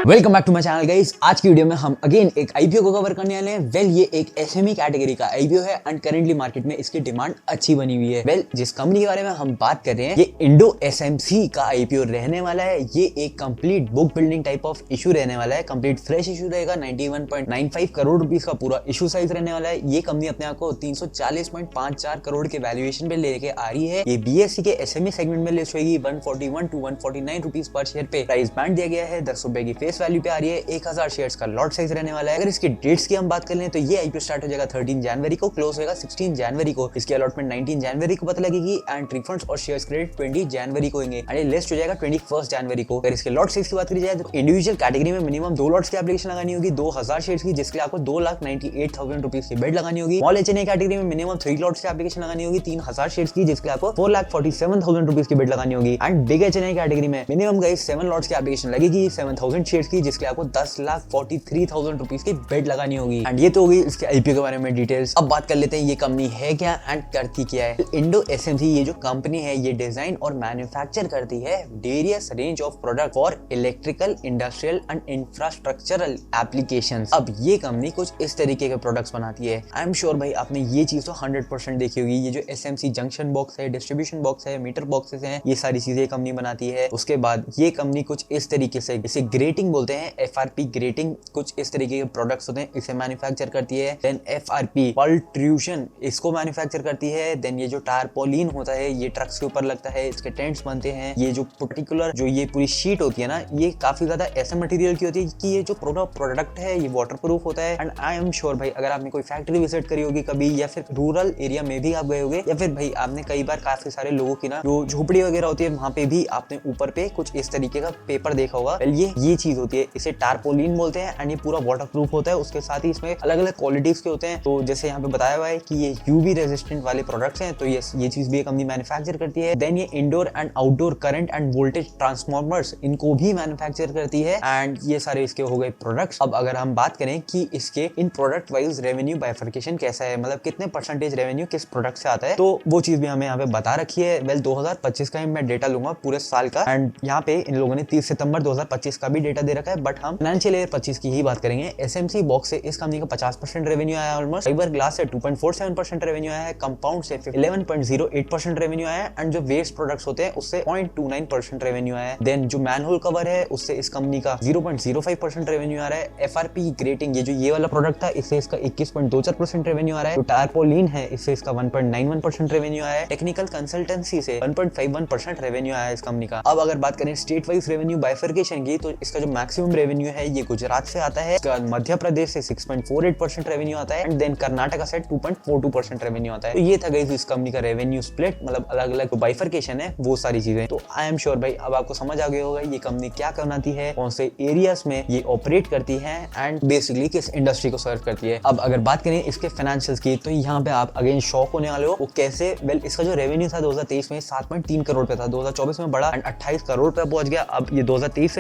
Welcome back to my channel guys. आज की video में हम अगेन एक आईपीओ को कवर करने वाले हैं। वेल ये एक एसएमई कैटेगरी का आईपीओ है एंड करेंटली मार्केट में इसकी डिमांड अच्छी बनी हुई है। वेल जिस कंपनी के बारे में हम बात कर रहे हैं ये इंडो एसएमसी का आईपीओ रहने वाला है। ये एक complete book building type of issue रहने वाला है। कंप्लीट फ्रेश इशू रहेगा। 91.95 करोड़ रुपीस का पूरा इशू साइज रहने वाला है। ये कंपनी अपने आप को 340.54 करोड़ के वैल्यूएशन पे लेके आ रही है। ये बीएससी के एसएमई सेगमेंट में लिस्ट होगी 141 टू 149 रुपीस पर शेयर पे प्राइस बैंड दिया गया है। 10 रुपए की फेस वैल्यू पे आ रही है। 1000 शेयर्स का लॉट साइज रहने वाला है। अगर इसकी डेट्स की हम बात कर लें तो ये आईपीओ स्टार्ट हो जाएगा 13 जनवरी को, क्लोज होगा 16 जनवरी को। इसकी अलॉटमेंट 19 जनवरी को पता लगेगी एंड रिफंड्स और शेयर्स क्रेडिट 20 जनवरी को होंगे एंड ये लिस्ट हो जाएगा 21 जनवरी को। अगर इसके लॉट साइज की बात करी जाए तो इंडिविजुअल कैटेगरी में मिनिमम 2 लॉट्स की एप्लीकेशन लगानी होगी 2000 शेयर्स की, जिसके लिए आपको 2,98,000 रुपीस की बेड लगानी होगी। स्मॉल एचएनए कैटेगरी में मिनिमम 3 लॉट्स की एप्लीकेशन लगानी होगी 3000 शेयर्स की, जिसके लिए आपको 4,47,000 रुपीस की बेड लगानी होगी। एंड बिग एचएनए कैटेगरी में मिनिमम गाइस 7 लॉट्स की एप्लीकेशन लगेगी 7000 शेयर्स की, जिसके लिए आपको 10,43,000 रुपीस की बेड लगानी होगी। एंड ये तो होगी इसके आईपीओ के बारे में डिटेल्स। अब बात कर लेते हैं ये कंपनी है क्या एंड करती क्या है। इंडो एसएमसी ये जो कंपनी है ये डिजाइन और मैन्युफैक्चर करती है various range of product for electrical, industrial and infrastructural applications. अब ये कंपनी कुछ इस तरीके के प्रोडक्ट्स बनाती है। आई एम श्योर भाई आपने ये चीज तो 100% देखी होगी। ये जो एसएमसी जंक्शन बॉक्स है, डिस्ट्रीब्यूशन बॉक्स है, मीटर बॉक्सेस हैं, ये सारी चीजें कंपनी बनाती है। उसके बाद ये कंपनी कुछ इस तरीके से, इसे ग्रेटिंग बोलते हैं, एफआरपी ग्रेटिंग, कुछ इस तरीके के प्रोडक्ट्स होते हैं, इसे मैन्युफैक्चर करती है। देन एफआरपी पल्ट्रूशन, इसको मैन्युफैक्चर करती है। देन ये जो टारपोलिन होता है ये ट्रक्स के ऊपर लगता है, इसके टेंट्स बनते हैं। ये जो पर्टिकुलर जो ये पूरी शीट होती है ना, ये काफी ज्यादा ऐसे मटेरियल की होती है कि ये जो प्रोडक्ट है ये वाटर प्रूफ होता है। एंड आई एम श्योर भाई अगर आपने कोई फैक्ट्री विजिट करी होगी कभी, या फिर रूरल एरिया में भी आप गए होंगे, या फिर भाई आपने कई बार काफी सारे लोगों की ना जो झोपड़ी वगैरह होती है वहां पे भी आपने ऊपर पे कुछ इस तरीके का पेपर देखा होगा। ये चीज होती है, इसे टारपोलिन बोलते हैं एंड ये पूरा वाटर प्रूफ होता है। उसके साथ ही इसमें अलग अलग क्वालिटीज के होते हैं। तो जैसे यहाँ पे बताया हुआ है कि ये यूवी रेजिस्टेंट वाले प्रोडक्ट्स हैं, तो ये चीज भी कंपनी मैन्युफैक्चर करती है। देन ये indoor and outdoor current end voltage transformers, इनको भी मैन्युफैक्चर करती है। एंड ये सारे इसके हो गए प्रोडक्ट्स। अब अगर हम बात करें कि इसके इन प्रोडक्ट वाइज रेवेन्यू बाइफर्केशन कैसा है, मतलब कितने परसेंटेज रेवेन्यू किस प्रोडक्ट से आता है, तो वो चीज भी हमें यहाँ पे बता रखी है। वेल 2025 का मैं डेटा लूंगा पूरे साल का, एंड यहाँ पे इन लोगों ने 30 सितंबर 2025 का भी डेटा दे रखा है, बट हम फाइनेंशियल ईयर 25 की ही बात करेंगे। एसएमसी बॉक्स से इस कंपनी का 50% रेवेन्यू आया है ऑलमोस्ट। फाइबर ग्लास से 2.47% रेवेन्यू आया है। कंपाउंड से 11.08% रेवेन्यू आया है। एंड जो वेस्ट प्रोडक्ट्स होते हैं उससे 0.29% रेवेन्यू आया है। देन जो मैनहोल कवर है उससे इस कंपनी का 0.05% रेवेन्यू आ रहा है। एफआरपी ग्रेटिंग, ये जो ये वाला प्रोडक्ट था, इससे इसका 21.24% रेवेन्यू आ रहा है। जो टारपोलिन है इससे इसका 1.91% रेवेन्यू आया है। टेक्निकल कंसल्टेंसी से 1.51% रेवेन्यू आया है इस कंपनी का। अब अगर बात करें स्टेट वाइज रेवेन्यू बाइफर्केशन की, तो इसका जो मैक्सिमम रेवेन्यू है ये गुजरात से आता है। मध्य प्रदेश से 6.48% रेवेन्यू आता है। एंड देन कर्नाटका से 2.42% रेवेन्यू आता है। तो ये था गाइस इस कंपनी का रेवेन्यू स्प्लिट, मतलब अलग अलग जो बाइफर्केशन है वो सारी चीजें। तो आई एम श्योर भाई अब आपको समझ आ गया होगा ये कंपनी क्या करनाती है, कौन से एरियाज में ये ऑपरेट करती है एंड बेसिकली किस इंडस्ट्री को सर्व करती है। अब अगर बात करें इसके फाइनेंशियल्स की, तो यहाँ पे आप अगेन शॉक होने वाले हो। वो कैसे? वेल इसका जो रेवेन्यू था 2023 में 7.3 करोड़ पे था, 2024 में बढ़ा एंड 28 करोड़ पे पहुंच गया। अब ये 2023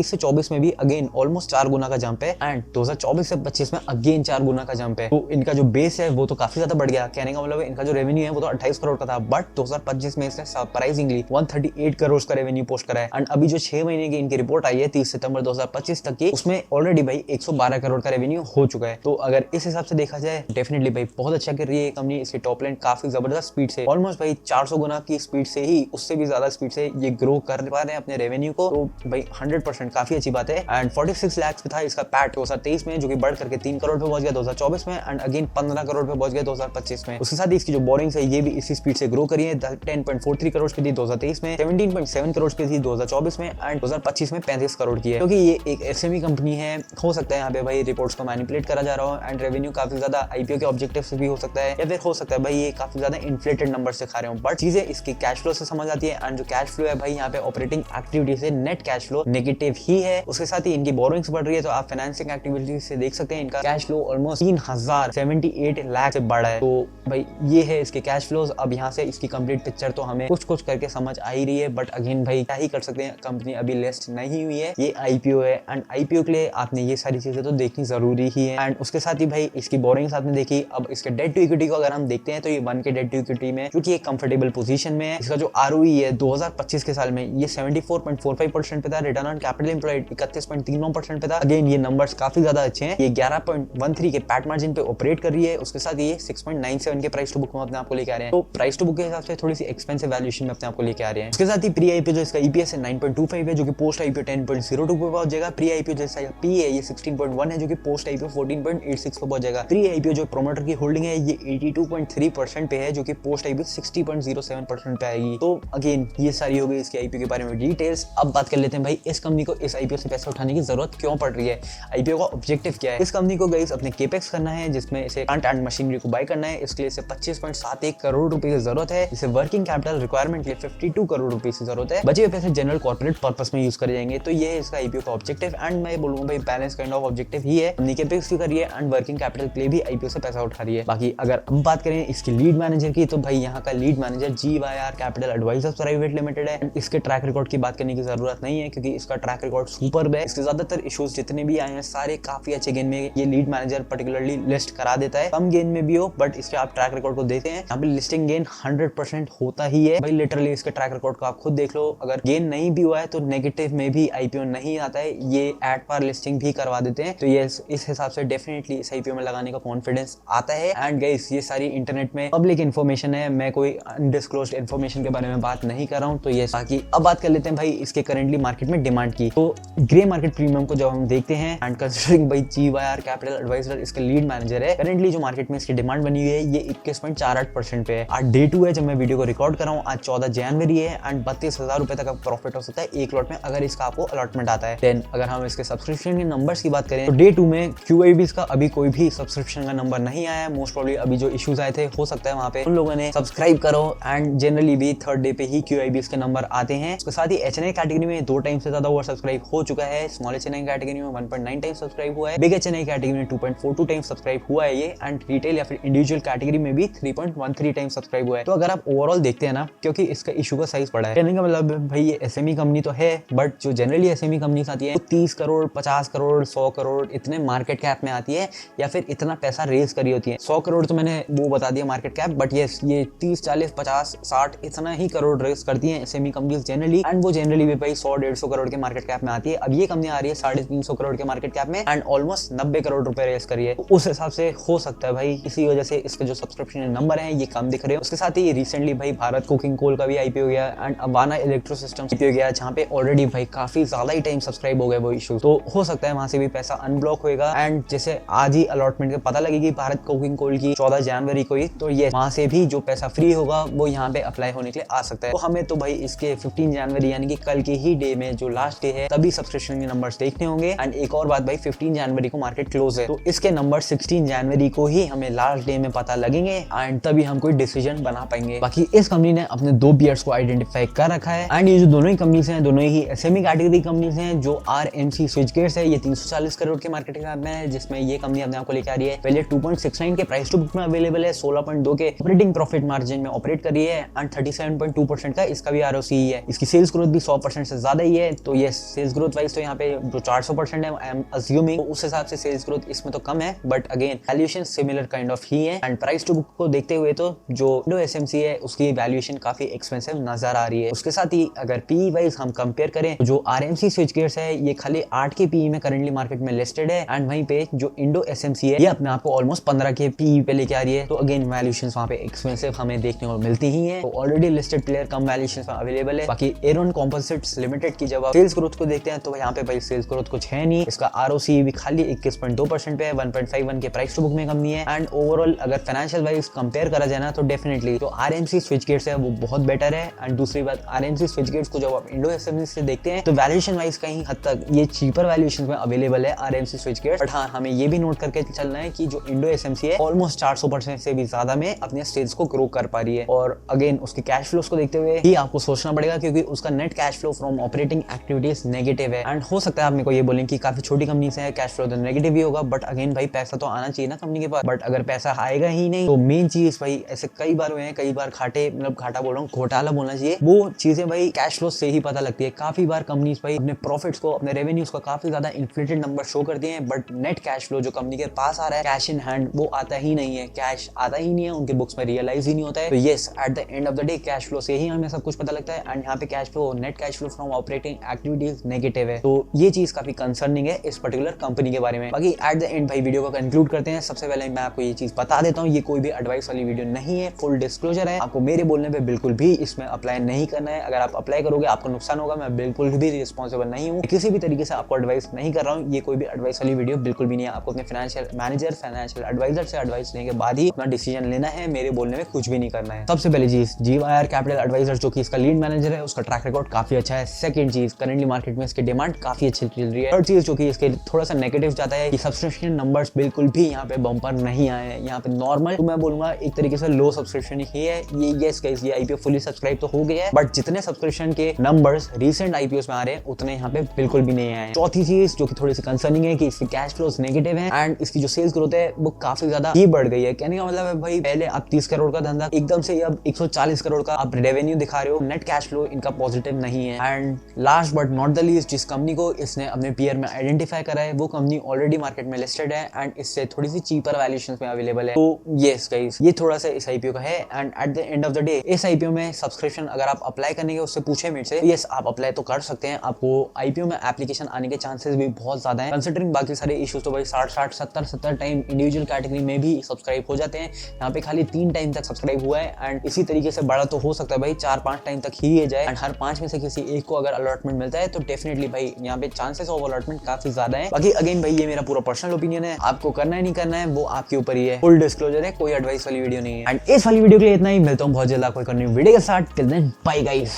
से 24 में भी अगेन ऑलमोस्ट 4 गुना का जंप है एंड 2024 से 25 में अगेन 4 गुना का जंप है। तो इनका जो बेस है वो तो काफी ज्यादा बढ़ गया। कहने का मतलब है इनका जो रेवेन्यू है वो तो 28 करोड़ का था, बट 2025 में इसने सरप्राइजिंगली 138 करोड़ का रेवेन्यू पोस्ट करा है। एंड अभी जो 6 महीने की इनकी रिपोर्ट आई है 30 सितंबर 2025 तक की, उसमें ऑलरेडी भाई 112 करोड़ का रेवेन्यू हो चुका है। तो अगर इस हिसाब से देखा जाए डेफिनेटली भाई बहुत अच्छा कर रही है कंपनी। इसकी टॉप लाइन काफी जबरदस्त स्पीड से, ऑलमोस्ट भाई 400 गुना की स्पीड से ही, उससे भी ज्यादा स्पीड से ये ग्रो कर पा रहे हैं अपने रेवेन्यू को। तो भाई 100% काफी अच्छी बात है। एंड 46 लाख था इसका पैट 2023 में, जो कि बढ़ करके 3 करोड़ पे पहुंच गया 2024 में एंड अगेन 15 करोड़ पे पहुंच गया 2025 में। उसके साथ ही इसकी जो बोरिंग्स है ये भी इसी स्पीड से ग्रो करी है। 10.43 करोड़ की थी 2023 में, 17.7 करोड़ की थी 2024 में एंड 2025 में 35 करोड़ की है। क्योंकि ये एक एसएमई कंपनी है, हो सकता है यहाँ पे भाई रिपोर्ट्स को मैनिपुलेट करा जा रहा हो एंड रेवेन्यू काफी ज्यादा आईपीओ के ऑब्जेक्टिव से भी हो सकता है, या फिर हो सकता है भाई ये काफी ज्यादा इन्फ्लेटेड नंबर से खा रहे हो। बट चीजें इसकी कैश फ्लो से समझ आती है एंड जो कैश फ्लो है भाई यहाँ पे ऑपरेटिंग एक्टिविटी से नेट कैश फ्लो नेगेटिव ही है। उसके साथ ही इनकी बोरिंग्स बढ़ रही है, तो आप फाइनेंसिंग एक्टिविटी से देख सकते हैं इनका कैश फ्लो ऑलमोस्ट 3078 लाख से बढ़ा है। तो भाई ये है इसके कैश फ्लोज। अब यहाँ से इसकी कंप्लीट पिक्चर तो हमें कुछ करके समझ आ ही रही है, बट अगेन भाई क्या ही कर सकते हैं, कंपनी अभी लिस्ट नहीं हुई है, ये आईपीओ है एंड आईपीओ के लिए आपने ये सारी चीजें तो देखनी जरूरी ही है। एंड उसके साथ ही भाई इसकी बोरिंग्स आपने देखी। अब इसके डेट टू इक्विटी को अगर हम देखते हैं तो ये 1 के डेट टू इक्विटी में, क्योंकि एक कंफर्टेबल पोजीशन में है। इसका जो आरओई है 2025 के साल में ये 74.45% पे था। रिटर्न ऑन कैपिटल एम्प्लॉयड 31.39% पे था। अगेन ये नंबर्स काफी ज्यादा अच्छे हैं। ये 11.13 के पैट मार्जिन पे ऑपरेट कर रही है। उसके साथ ये 6.97 के प्राइस टू बुक में अपने आपको लेके आ रहे हैं। तो प्राइस टू बुक के हिसाब से थोड़ी सी एक्सपेंसिव वैल्यूएशन में अपने आपको लेके आ रहे हैं। उसके साथ ही प्री आईपीओ जो इसका ईपीएस है 9.25 है, जो कि पोस्ट आईपीओ 10.02 पे पहुंच जाएगा। प्री आईपीओ जैसा पी है ये 16.1 है, जो कि पोस्ट आईपीओ 14.86 पे पहुंच जाएगा। प्री आईपीओ जो प्रोमोटर की होल्डिंग है ये 82.3% पे है, जो कि पोस्ट आईपीओ 60.07% पे आएगी। तो अगेन ये सारी हो गई इसके आईपीओ के बारे में डिटेल्स। अब बात कर लेते हैं भाई इस कंपनी को इस आईपीओ से पैसा उठाने की जरूरत क्यों पड़ रही है, आईपीओ का ऑब्जेक्टिव क्या है। इस कंपनी को गाइस अपने केपेक्स करना है, जिसमें इसे प्लांट एंड मशीनरी को बाय करना है। इसके लिए इसे 25.71 करोड़ रुपए की जरूरत है। इसे वर्किंग कैपिटल रिक्वायरमेंट के लिए 52 करोड़ रुपए की जरूरत है। बचे हुए पैसे जनरल कॉर्पोरेट पर्पस में यूज करे जाएंगे। तो ये है इसका आईपीओ का ऑब्जेक्टिव एंड मैं बोलूंगा भाई बैलेंस काइंड ऑफ ऑब्जेक्टिव ही है। कंपनी केपेक्स भी कर रही है एंड वर्किंग कैपिटल के लिए भी आईपीओ से पैसा उठा रही है। बाकी अगर हम बात करें इसकी लीड मैनेजर की, तो भाई यहाँ का lead manager GYR capital advisors private limited है। इसके ट्रैक रिकॉर्ड की बात करने की जरूरत नहीं है, क्योंकि इसका ट्रैक रिकॉर्ड सुपर है। इसके ज्यादातर इश्यूज जितने भी आए हैं सारे काफी अच्छे गेन में ये लीड मैनेजर पर्टिकुलरली लिस्ट करा देता है। कम गेन में भी हो बट इसके आप ट्रैक रिकॉर्ड को देखते हैं, यहाँ पे लिस्टिंग गेन 100% होता ही है। भाई लिटरली इसके ट्रैक रिकॉर्ड को आप खुद देख लो। अगर गेन नहीं भी हुआ है तो नेगेटिव में भी आईपीओ नहीं आता है, ये एट पार लिस्टिंग भी करवा देते हैं। तो ये इस हिसाब से डेफिनेटली इस आईपीओ में लगाने का कॉन्फिडेंस आता है। एंड गाइस ये सारी इंटरनेट में पब्लिक इन्फॉर्मेशन है, मैं कोई अनडिस्क्लोज्ड इन्फॉर्मेशन के बारे में बात नहीं कर रहा हूँ। तो ये बाकी अब बात कर लेते हैं भाई इसके करंटली मार्केट में डिमांड की। तो ग्रे मार्केट प्रीमियम को जब हम देखते हैं एंड कंसीडरिंग भाई GYR कैपिटल एडवाइजर इसका लीड मैनेजर है, करंटली जो मार्केट में इसकी डिमांड बनी हुई है ये 21.48% पे है। आज डे 2 है जब मैं वीडियो को रिकॉर्ड कर रहा हूँ। आज 14 जनवरी है एंड 32,000 रुपए तक प्रॉफिट हो सकता है एक लॉट में अगर इसका आपको अलॉटमेंट आता है। देन अगर हम इसके सब्सक्रिप्शन के नंबर्स की बात करें तो डे 2 में QIBs का अभी कोई भी सब्सक्रिप्शन का नंबर नहीं आया है। मोस्ट प्रोबेबली अभी जो इश्यूज आए थे हो सकता है वहां पे उन लोगों ने सब्सक्राइब करो एंड जनरली भी थर्ड डे पे ही QIBs के नंबर आते हैं। उसके साथ ही HNI कैटेगरी में 2 टाइम से ज्यादा ओवर सब्सक्राइब हो चुका है। स्मॉल HNI कैटेगरी में 1.9 टाइम सब्सक्राइब हुआ है। बिग HNI कैटेगरी में 2.42 टाइम सब्सक्राइब हुआ है ये एंड रिटेल या फिर इंडिविजुअल कैटेगरी में भी 3.13 टाइम सब्सक्राइब हुआ है। तो अगर आप ओवरऑल देखते हैं ना, क्योंकि इसका इशू का साइज बड़ा है, कहने का मतलब भाई ये SME कंपनी तो है बट जो जनरली SME कंपनीज आती है 30 करोड़ 50 करोड़ 100 करोड़ इतने मार्केट कैप में आती है या फिर इतना पैसा रेज करी होती है। 100 करोड़ तो मैंने वो बता दिया मार्केट कैप, बट ये 30 40 50 60 इतना ही करोड़ रेज करती है SME कंपनीज जनरली एंड वो जनरली भी भाई 100-150 करोड़ के मार्केट कैप में आती है। अब ये कंपनी आ रही है 350 करोड़ के मार्केट कैप में एंड ऑलमोस्ट 90 करोड़ रुपए रेज करी है। उस हिसाब से हो सकता है भाई इसी वजह से इसके जो सब्सक्रिप्शन नंबर है ये कम दिख रहे हैं। उसके साथ ही रिसेंटली भाई भारत कोकिंग कोल का भी आईपीओ गया and Abana electro systems IPO गया, जहां पे ऑलरेडी भाई काफी ज्यादा ही टाइम सब्सक्राइब हो गए वो इशू। तो हो सकता है वहां से भी पैसा अनब्लॉक होएगा एंड जैसे आज ही अलॉटमेंट का पता लगेगी भारत कोकिंग कोल की 14 जनवरी को ही, तो ये वहां से भी जो पैसा फ्री होगा वो यहाँ पे अप्लाई होने के लिए आ सकता है। तो हमें तो भाई इसके 15 जनवरी यानी कि कल के ही डे में जो लास्ट डे है तभी सब्सक्रिप्शन के नंबर्स देखने होंगे। एंड एक और बात भाई 15 जनवरी को मार्केट क्लोज है, तो इसके नंबर 16 जनवरी को ही हमें लास्ट डे में पता लगेंगे एंड तभी हम कोई डिसीजन बना पाएंगे। बाकी इस कंपनी ने अपने 2 पीयर्स को आइडेंटिफाई कर रखा है एंड ये जो दोनों ही कंपनीज हैं दोनों ही SME कैटेगरी कंपनीज हैं। जो RMC स्विचगेयर्स है ये 340 करोड़ के मार्केट कैप में है, जिसमें ये कंपनी अपने आप को लेकर आ रही है। पहले 2.69 के प्राइस टू बुक में अवेलेबल है, 16.2 के ऑपरेटिंग प्रॉफिट मार्जिन में ऑपरेट कर रही है एंड 37.2% का इसका भी ROCE है। इसकी सेल्स ग्रोथ भी 100% से ज्यादा ही है। तो ये सेल्स ग्रोथ वाइज तो यहाँ पे जो 400% है आई एम अज्यूमिंग, तो उस हिसाब से सेल्स ग्रोथ इसमें तो कम है but again valuation similar kind of ही है। एंड प्राइस टू बुक को देखते हुए तो जो इंडो SMC है उसकी वैल्यूएशन काफी एक्सपेंसिव नजर आ रही है। उसके साथ ही अगर PE वाइज हम कंपेयर करें तो जो RMC स्विचगेयर्स है ये खाली 8 के PE में करंटली मार्केट में लिस्टेड है एंड वहीं पे जो इंडो SMC है ये अपने आप को ऑलमोस्ट 15 के PE पे लेके आ रही है। तो अगेन वैल्यूएशन वहां पे एक्सपेंसिव हमें देखने को मिलती ही है। तो ऑलरेडी लिस्टेड प्लेयर कम वैल्यूएशन में अवेलेबल है। बाकी एरोन कंपोजिट्स लिमिटेड की जब आप सेल्स ग्रोथ को देखते हैं तो यहाँ पे भाई सेल्स ग्रोथ कुछ है नहीं। इसका ROCE भी खाली 21.2% पे है, 1.51 के प्राइस टू बुक में कंपनी है एंड ओवरऑल अगर फाइनेंशियल वाइज कंपेयर करा जाए ना तो डेफिनेटली जो RMC स्विचगेयर्स है वो बहुत बेटर है। एंड दूसरी बात RMC स्विचगेयर्स को जब आप इंडो SMC से देखते हैं तो वैल्यूएशन वाइज कहीं हद तक ये चीपर वैल्यूएशन में अवेलेबल है RMC स्विचगेयर्स। बट हाँ हमें ये भी नोट करके चलना है कि जो इंडो SMC है ऑलमोस्ट 400% से भी ज्यादा में अपने सेल्स को ग्रो कर पा रही है। और अगेन उसके कैश फ्लोस को देखते हुए ही आपको सोचना पड़ेगा क्योंकि उसका net cash flow from operating activities negative है। एंड हो सकता है आप मेरे को ये बोलें कि काफी छोटी कंपनी से कैश फ्लो तो नेगेटिव ही होगा, बट अगेन भाई पैसा तो आना चाहिए ना कंपनी के पास। बट अगर पैसा आएगा ही नहीं तो मेन चीज भाई ऐसे कई बार हुए हैं, कई बार घाटे मतलब घाटा बोल रहा हूँ घोटाला बोलना चाहिए, वो चीजें भाई कैश फ्लो से ही पता लगती है। काफी बार कंपनीज भाई अपने प्रॉफिट्स को अपने रेवेन्यूज को काफी ज्यादा इन्फ्लेटेड नंबर शो करती हैं बट नेट कैश फ्लो जो कंपनी के पास आ रहा है कैश इन हैंड वो आता ही नहीं है, कैश आता ही नहीं है, उनके बुक्स में रियलाइज ही नहीं होता है। तो yes at the end of the day cash flow से ही हमें सब कुछ पता लगता है। एंड यहाँ पे cash flow net cash flow from operating activities negative है। तो ये चीज काफी कंसर्निंग है इस पर्टिकुलर कंपनी के बारे में। बाकी एट द एंड भाई वीडियो को कंक्लूड करते हैं। सबसे पहले मैं आपको ये चीज बता देता हूँ, ये कोई भी एडवाइस वाली वीडियो नहीं है, फुल डिस्क्लोजर है। आपको मेरे बोलने पे बिल्कुल भी इसमें अप्लाई नहीं करना है। अगर आप अप्लाई करोगे आपको नुकसान होगा, मैं बिल्कुल भी रिस्पॉन्सिबल नहीं हूँ, किसी भी तरीके से आपको एडवाइस नहीं कर रहा हूँ। ये कोई भी एडवाइस वाली वीडियो बिल्कुल भी नहीं है। आपको अपने फाइनेंशियल मैनेजर, फाइनेंशियल एडवाइजर से एडवाइस लेने के बाद ही अपना डिसीजन लेना है, मेरे बोलने में कुछ भी नहीं करना है। सबसे पहली चीज, GYR कैपिटल एडवाइजर जो कि इसका लीड मैनेजर है, उसका ट्रैक रिकॉर्ड काफी अच्छा है। सेकंड चीज, करेंटली मार्केट में इसकी डिमांड काफी अच्छी चल रही है। थर्ड चीज जो कि इसके थोड़ा सा नेगेटिव जाता है कि सब्सक्रिप्शन नंबर्स बिल्कुल भी यहाँ पे बम्पर नहीं आए हैं। यहाँ पे नॉर्मल, तो मैं बोलूंगा एक तरीके से लो सब्सक्रिप्शन ही है ये। यस गाइस, ये आईपीओ फुली सब्सक्राइब तो हो गया है, बट जितने सब्सक्रिप्शन के नंबर्स रीसेंट आईपीओ में आ रहे हैं उतने यहाँ पे बिल्कुल भी नहीं आए। चौथी चीज जो कि थोड़ी सी कंसर्निंग है कि इसकी कैश फ्लोज नेगेटिव है एंड इसकी जो सेल्स ग्रोथ है वो काफी ज्यादा ही बढ़ गई है। कहने का मतलब है भाई, पहले आप 30 करोड़ का धंधा एकदम से अब 140 करोड़ का आप रेवेन्यू दिखा रहे हो, नेट कैश फ्लो इनका पॉजिटिव नहीं है। And last but not the least, जिस कंपनी को इसने अपने पीयर में आइडेंटिफाई करा है वो कंपनी ऑलरेडी मार्केट में लिस्टेड है एंड इससे थोड़ी सी चीपर वैल्यूएशंस में अवेलेबल है। तो यस गाइस, ये थोड़ा सा इस आईपीओ का है। And at the end of the day इस आईपीओ में सब्सक्रिप्शन अगर आप अप्लाई करने के उससे पूछे मेरे से, यस आप अप्लाई तो कर सकते हैं। आपको आईपीओ में एप्लीकेशन आने के चांसेस भी बहुत ज्यादा है, कंसिडरिंग बाकी सारे इश्यूज। तो भाई 60 70 टाइम इंडिविजुअल कैटेगरी में भी सब्सक्राइब हो जाते हैं, यहाँ पे खाली 3 टाइम तक सब्सक्राइब हुआ है। एंड इसी तरीके से बड़ा तो हो सकता है भाई 4-5 टाइम तक ही ये जाए एंड हर 5 में से किसी एक को अगर अलॉटमेंट मिलता है तो डेफिनेटली भाई यहाँ पे चांसेस ऑफ अलॉटमेंट काफी ज्यादा है। बाकी अगेन भाई ये मेरा पूरा पर्सनल ओपिनियन है, आपको करना है नहीं करना है वो आपके ऊपर ही है। फुल डिस्क्लोजर है, कोई एडवाइस वाली वीडियो नहीं है। एंड इस वाली वीडियो के लिए इतना ही, मिलता हूँ बहुत जल्द कोई वीडियो के साथ। Till then bye guys.